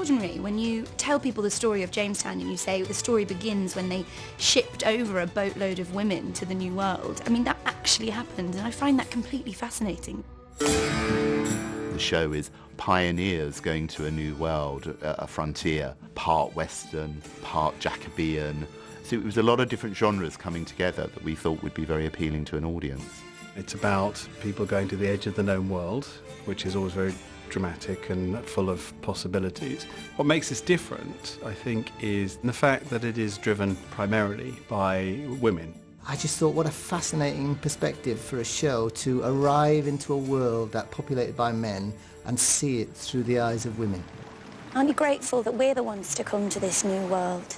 extraordinary when you tell people the story of Jamestown and you say the story begins when they shipped over a boatload of women to the New World. I mean, that actually happened, and I find that completely fascinating. The show is pioneers going to a new world, a frontier, part Western, part Jacobean. So it was a lot of different genres coming together that we thought would be very appealing to an audience. It's about people going to the edge of the known world, which is always very dramatic and full of possibilities. What makes this different, I think, is the fact that it is driven primarily by women. I just thought what a fascinating perspective for a show to arrive into a world that's populated by men and see it through the eyes of women. Aren't you grateful that we're the ones to come to this new world?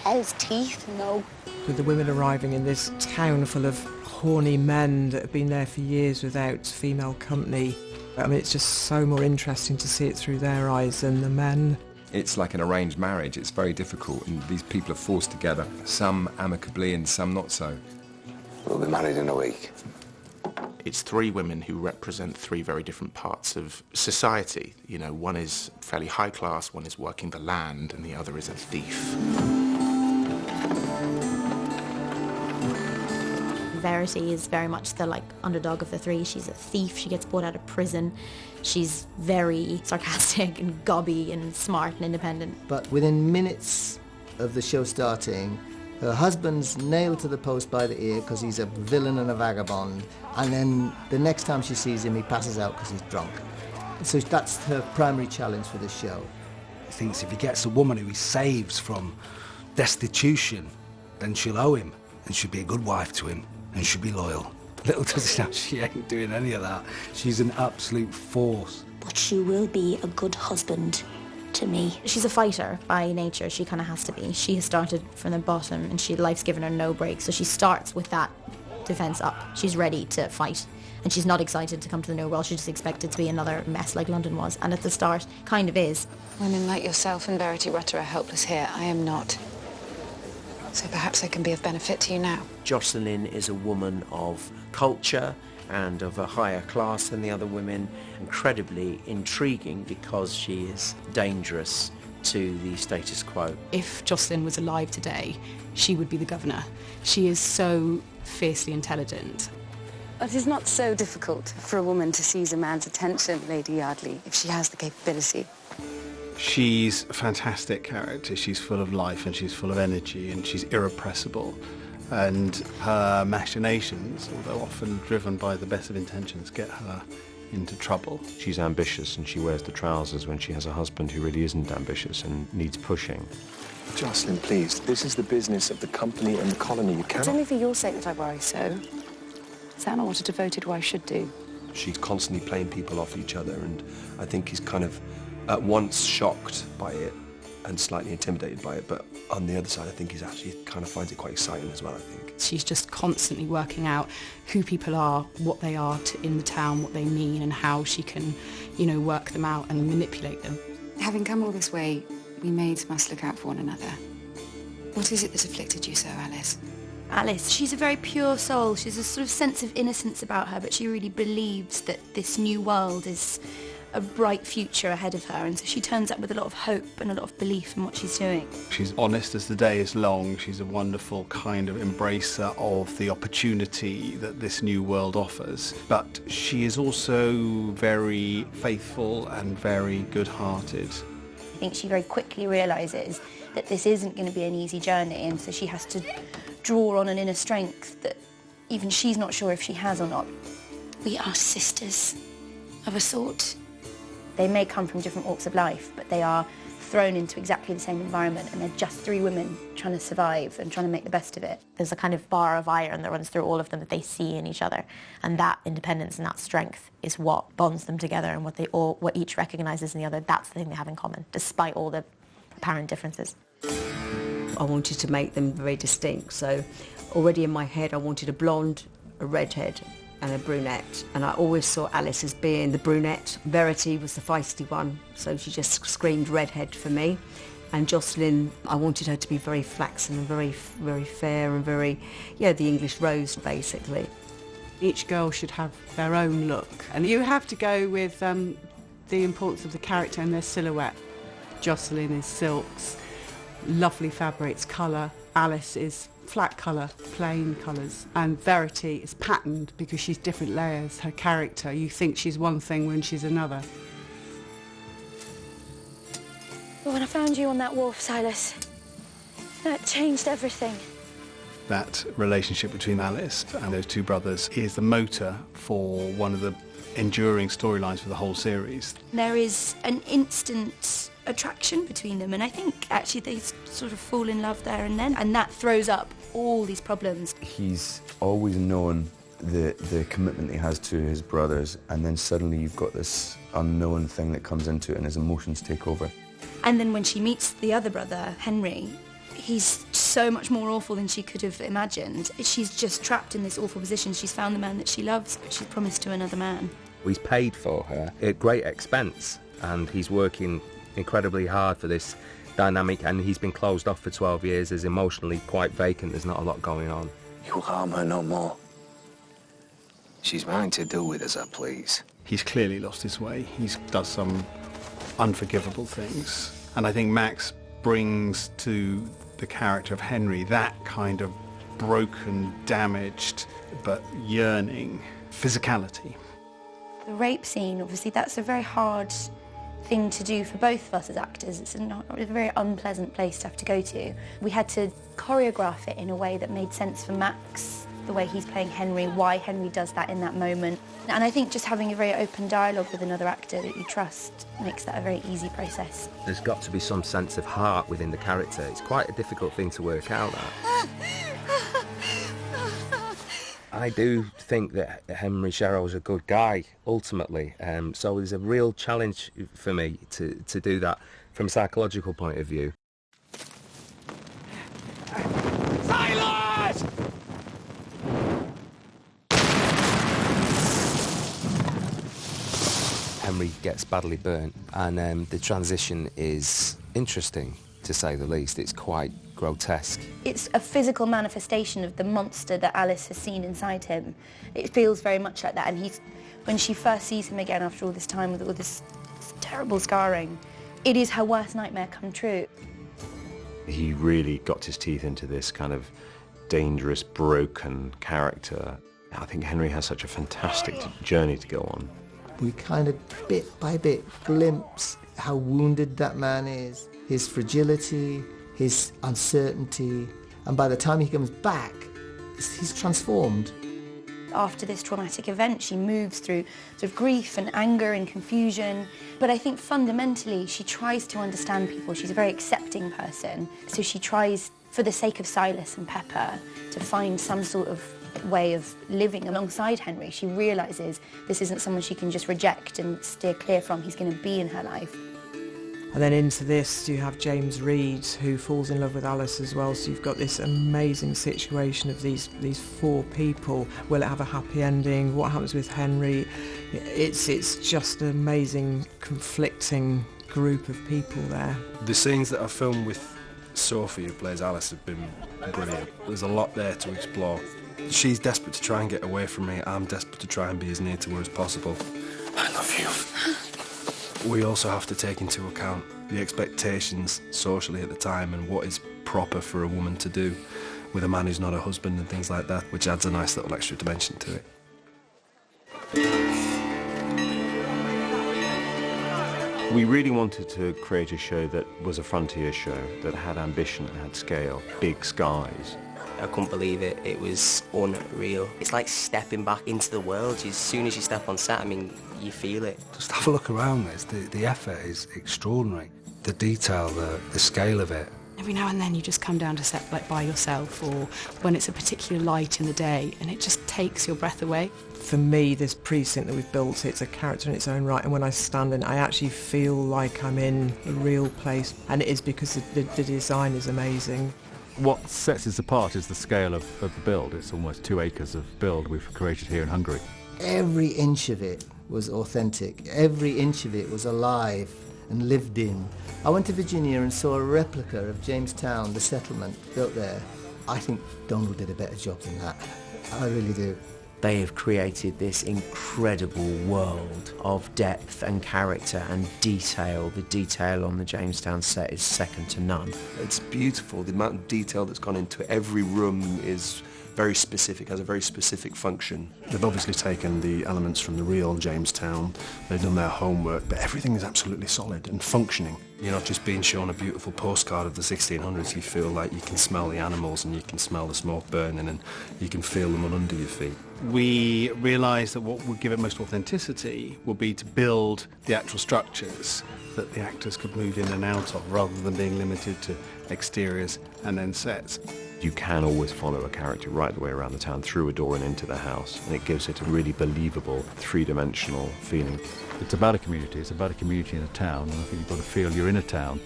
Hell's teeth? No. With the women arriving in this town full of horny men that have been there for years without female company, I mean, it's just so more interesting to see it through their eyes than the men. It's like an arranged marriage. It's very difficult, and these people are forced together, some amicably and some not so. We'll be married in a week. It's three women who represent three very different parts of society. You know, one is fairly high class, one is working the land, and the other is a thief. Verity is very much the underdog of the three. She's a thief. She gets brought out of prison. She's very sarcastic and gobby and smart and independent. But within minutes of the show starting, her husband's nailed to the post by the ear because he's a villain and a vagabond, and then the next time she sees him, he passes out because he's drunk. So that's her primary challenge for this show. He thinks if he gets a woman who he saves from destitution, then she'll owe him, and she'll be a good wife to him, and she'll be loyal. Little does he know she ain't doing any of that. She's an absolute force. But she will be a good husband to me. She's a fighter by nature. She kind of has to be. She has started from the bottom, and life's given her no break. So she starts with that defence up. She's ready to fight. And she's not excited to come to the New World. She's just expected to be another mess like London was. And at the start, kind of is. Women like yourself and Verity Rutter are helpless here. I am not. So perhaps I can be of benefit to you now. Jocelyn is a woman of culture and of a higher class than the other women. Incredibly intriguing because she is dangerous to the status quo. If Jocelyn was alive today, she would be the governor. She is so fiercely intelligent. It is not so difficult for a woman to seize a man's attention, Lady Yardley, if she has the capability. She's a fantastic character. She's full of life and she's full of energy and she's irrepressible. And her machinations, although often driven by the best of intentions, get her into trouble. She's ambitious and she wears the trousers when she has a husband who really isn't ambitious and needs pushing. Jocelyn, please, this is the business of the company and the colony. You cannot... It's only for your sake that I worry so. Is that not what a devoted wife should do? She's constantly playing people off each other, and I think he's kind of at once shocked by it and slightly intimidated by it, but on the other side I think he's actually kind of finds it quite exciting as well, I think. She's just constantly working out who people are, what they are in the town, what they mean, and how she can, work them out and manipulate them. Having come all this way, we maids must look out for one another. What is it that afflicted you so, Alice? Alice, she's a very pure soul. She's a sort of sense of innocence about her, but she really believes that this new world is a bright future ahead of her, and so she turns up with a lot of hope and a lot of belief in what she's doing. She's honest as the day is long. She's a wonderful kind of embracer of the opportunity that this new world offers. But she is also very faithful and very good-hearted. I think she very quickly realises that this isn't going to be an easy journey, and so she has to draw on an inner strength that even she's not sure if she has or not. We are sisters of a sort. They may come from different walks of life, but they are thrown into exactly the same environment, and they're just three women trying to survive and trying to make the best of it. There's a kind of bar of iron that runs through all of them that they see in each other, and that independence and that strength is what bonds them together, and what each recognises in the other. That's the thing they have in common, despite all the apparent differences. I wanted to make them very distinct, so already in my head I wanted a blonde, a redhead and a brunette, and I always saw Alice as being the brunette. Verity was the feisty one, so she just screamed redhead for me. And Jocelyn, I wanted her to be very flaxen and very, very fair and very, the English rose, basically. Each girl should have their own look, and you have to go with the importance of the character and their silhouette. Jocelyn is silks, lovely fabrics, colour. Alice is flat colour, plain colours. And Verity is patterned because she's different layers. Her character, you think she's one thing when she's another. But when I found you on that wharf, Silas, that changed everything. That relationship between Alice and those two brothers is the motor for one of the enduring storylines for the whole series. There is an instant attraction between them, and I think actually they sort of fall in love there and then, and that throws up all these problems. He's always known the commitment he has to his brothers, and then suddenly you've got this unknown thing that comes into it and his emotions take over. And then when she meets the other brother, Henry, he's so much more awful than she could have imagined. She's just trapped in this awful position. She's found the man that she loves, but she's promised to another man. He's paid for her at great expense, and he's working incredibly hard for this dynamic, and he's been closed off for 12 years, is emotionally quite vacant, there's not a lot going on. You'll harm her no more. She's mine to do with as I please. He's clearly lost his way. He's done some unforgivable things. And I think Max brings to the character of Henry that kind of broken, damaged, but yearning physicality. The rape scene, obviously, that's a very hard thing to do for both of us as actors. It's a very unpleasant place to have to go to. We had to choreograph it in a way that made sense for Max, the way he's playing Henry, why Henry does that in that moment. And I think just having a very open dialogue with another actor that you trust makes that a very easy process. There's got to be some sense of heart within the character. It's quite a difficult thing to work out at. I do think that Henry Sherrill's a good guy, ultimately, so there's a real challenge for me to do that from a psychological point of view. Silas! Henry gets badly burnt, and the transition is interesting, to say the least. It's quite grotesque. It's a physical manifestation of the monster that Alice has seen inside him. It feels very much like that, and when she first sees him again after all this time with all this terrible scarring, it is her worst nightmare come true. He really got his teeth into this kind of dangerous, broken character. I think Henry has such a fantastic journey to go on. We kind of bit by bit glimpse how wounded that man is, his fragility, his uncertainty, and by the time he comes back, he's transformed. After this traumatic event, she moves through sort of grief and anger and confusion, but I think fundamentally she tries to understand people. She's a very accepting person, so she tries, for the sake of Silas and Pepper, to find some sort of way of living alongside Henry. She realises this isn't someone she can just reject and steer clear from. He's going to be in her life. And then into this you have James Reed, who falls in love with Alice as well, so you've got this amazing situation of these four people. Will it have a happy ending? What happens with Henry? It's just an amazing, conflicting group of people there. The scenes that I filmed with Sophie, who plays Alice, have been brilliant. There's a lot there to explore. She's desperate to try and get away from me. I'm desperate to try and be as near to her as possible. I love you. We also have to take into account the expectations socially at the time and what is proper for a woman to do with a man who's not her husband and things like that, which adds a nice little extra dimension to it. We really wanted to create a show that was a frontier show, that had ambition and had scale, big skies. I couldn't believe it. It was unreal. It's like stepping back into the world. As soon as you step on set, I mean, you feel it. Just have a look around this. The effort is extraordinary. The detail, the scale of it. Every now and then you just come down to set like by yourself, or when it's a particular light in the day, and it just takes your breath away. For me, this precinct that we've built, it's a character in its own right, and when I stand in it, I actually feel like I'm in a real place, and it is because the design is amazing. What sets us apart is the scale of the build. It's almost 2 acres of build we've created here in Hungary. Every inch of it was authentic. Every inch of it was alive and lived in. I went to Virginia and saw a replica of Jamestown, the settlement built there. I think Donald did a better job than that. I really do. They have created this incredible world of depth and character and detail. The detail on the Jamestown set is second to none. It's beautiful. The amount of detail that's gone into it. Every room is very specific, has a very specific function. They've obviously taken the elements from the real Jamestown, they've done their homework, but everything is absolutely solid and functioning. You're not just being shown a beautiful postcard of the 1600s, you feel like you can smell the animals and you can smell the smoke burning and you can feel them under your feet. We realised that what would give it most authenticity would be to build the actual structures that the actors could move in and out of, rather than being limited to exteriors and then sets. You can always follow a character right the way around the town, through a door and into the house, and it gives it a really believable, three-dimensional feeling. It's about a community. It's about a community in a town, and I think you've got to feel you're in a town.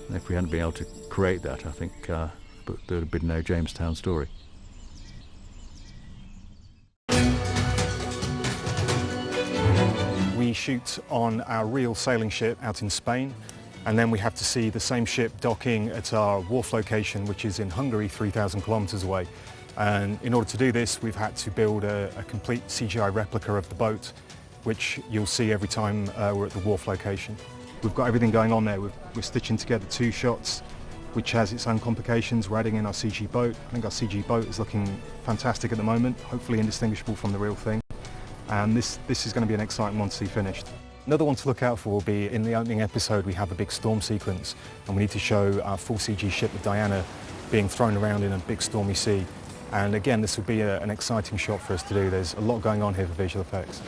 And if we hadn't been able to create that, I think there would have been no Jamestown story. We shoot on our real sailing ship out in Spain, and then we have to see the same ship docking at our wharf location, which is in Hungary, 3,000 kilometres away. And in order to do this, we've had to build a complete CGI replica of the boat, which you'll see every time we're at the wharf location. We've got everything going on there. We're stitching together 2 shots, which has its own complications. We're adding in our CG boat. I think our CG boat is looking fantastic at the moment, hopefully indistinguishable from the real thing. And this is going to be an exciting one to see finished. Another one to look out for will be in the opening episode we have a big storm sequence, and we need to show our full CG ship of Diana being thrown around in a big stormy sea. And again, this will be an exciting shot for us to do. There's a lot going on here for visual effects.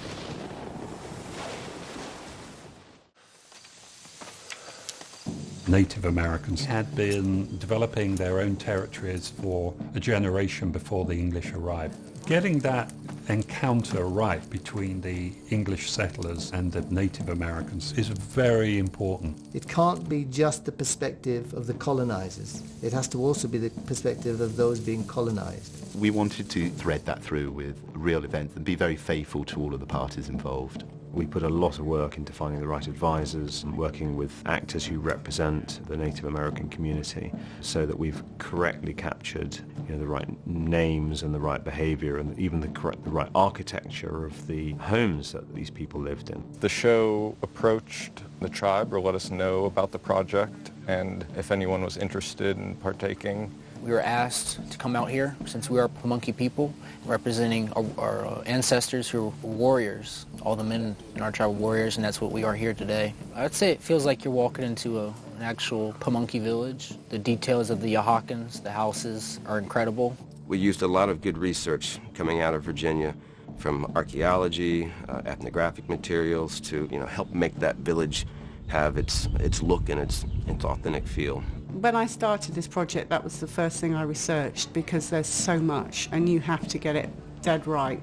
Native Americans had been developing their own territories for a generation before the English arrived. Getting that encounter right between the English settlers and the Native Americans is very important. It can't be just the perspective of the colonizers. It has to also be the perspective of those being colonized. We wanted to thread that through with real events and be very faithful to all of the parties involved. We put a lot of work into finding the right advisors and working with actors who represent the Native American community so that we've correctly captured the right names and the right behaviour and even the right architecture of the homes that these people lived in. The show approached the tribe or let us know about the project and if anyone was interested in partaking. We were asked to come out here since we are Pamunkey people, representing our ancestors who were warriors. All the men in our tribe were warriors, and that's what we are here today. I'd say it feels like you're walking into an actual Pamunkey village. The details of the Yahakans, the houses, are incredible. We used a lot of good research coming out of Virginia, from archaeology, ethnographic materials, to help make that village have its look and its authentic feel. When I started this project, that was the first thing I researched, because there's so much and you have to get it dead right.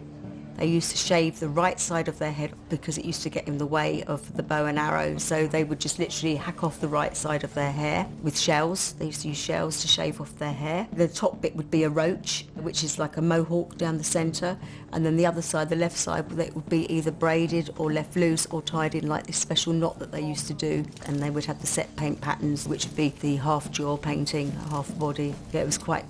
They used to shave the right side of their head because it used to get in the way of the bow and arrow, so they would just literally hack off the right side of their hair with shells. They used to use shells to shave off their hair. The top bit would be a roach, which is like a mohawk down the centre, and then the other side, the left side, it would be either braided or left loose or tied in like this special knot that they used to do, and they would have the set paint patterns, which would be the half jaw painting, half body. Yeah, it was quite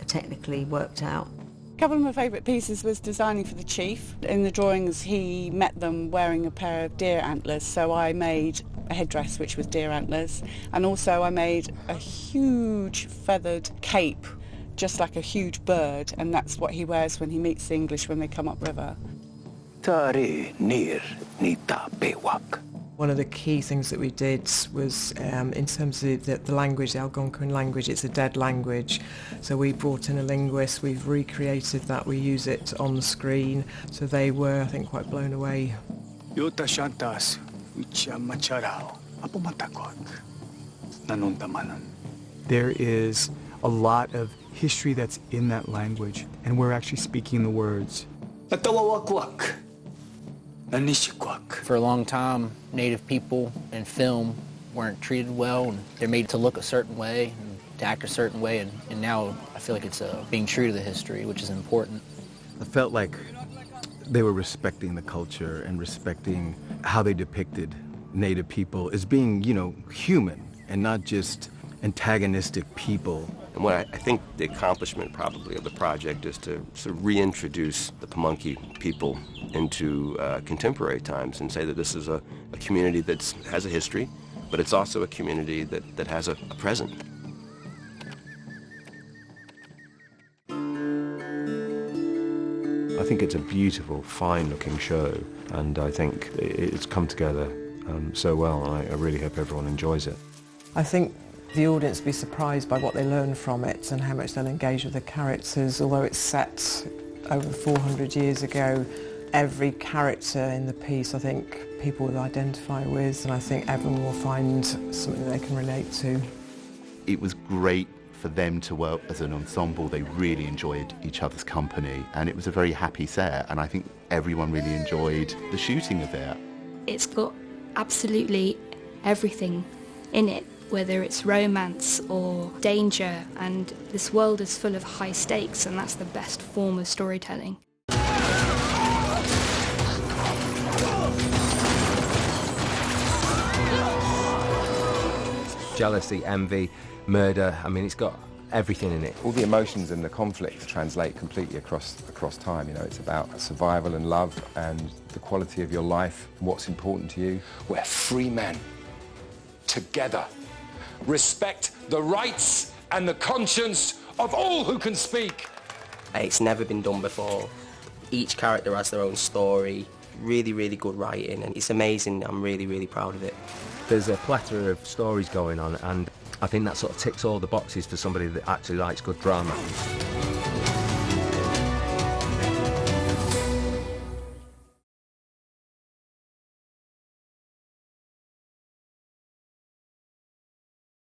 technically worked out. A couple of my favourite pieces was designing for the chief. In the drawings he met them wearing a pair of deer antlers, so I made a headdress which was deer antlers, and also I made a huge feathered cape, just like a huge bird, and that's what he wears when he meets the English when they come upriver. One of the key things that we did was in terms of the language, the Algonquin language, it's a dead language. So we brought in a linguist, we've recreated that, we use it on the screen. So they were, I think, quite blown away. There is a lot of history that's in that language, and we're actually speaking the words. For a long time, Native people in film weren't treated well, and they're made to look a certain way and to act a certain way, and now I feel like it's being true to the history, which is important. I felt like they were respecting the culture and respecting how they depicted Native people as being, human and not just antagonistic people. And what I think the accomplishment probably of the project is to sort of reintroduce the Pamunkey people into contemporary times and say that this is a community that has a history, but it's also a community that has a present. I think it's a beautiful, fine-looking show, and I think it's come together so well, and I really hope everyone enjoys it. I think the audience will be surprised by what they learn from it and how much they'll engage with the characters. Although it's set over 400 years ago, every character in the piece I think people will identify with, and I think everyone will find something that they can relate to. It was great for them to work as an ensemble. They really enjoyed each other's company, and it was a very happy set, and I think everyone really enjoyed the shooting of it. It's got absolutely everything in it, whether it's romance or danger, and this world is full of high stakes, and that's the best form of storytelling. Jealousy, envy, murder, I mean, it's got everything in it. All the emotions and the conflicts translate completely across time. You know, it's about survival and love and the quality of your life, what's important to you. We're free men, together. Respect the rights and the conscience of all who can speak. It's never been done before. Each character has their own story. Really, really good writing, and it's amazing. I'm really, really proud of it. There's a plethora of stories going on, and I think that sort of ticks all the boxes for somebody that actually likes good drama.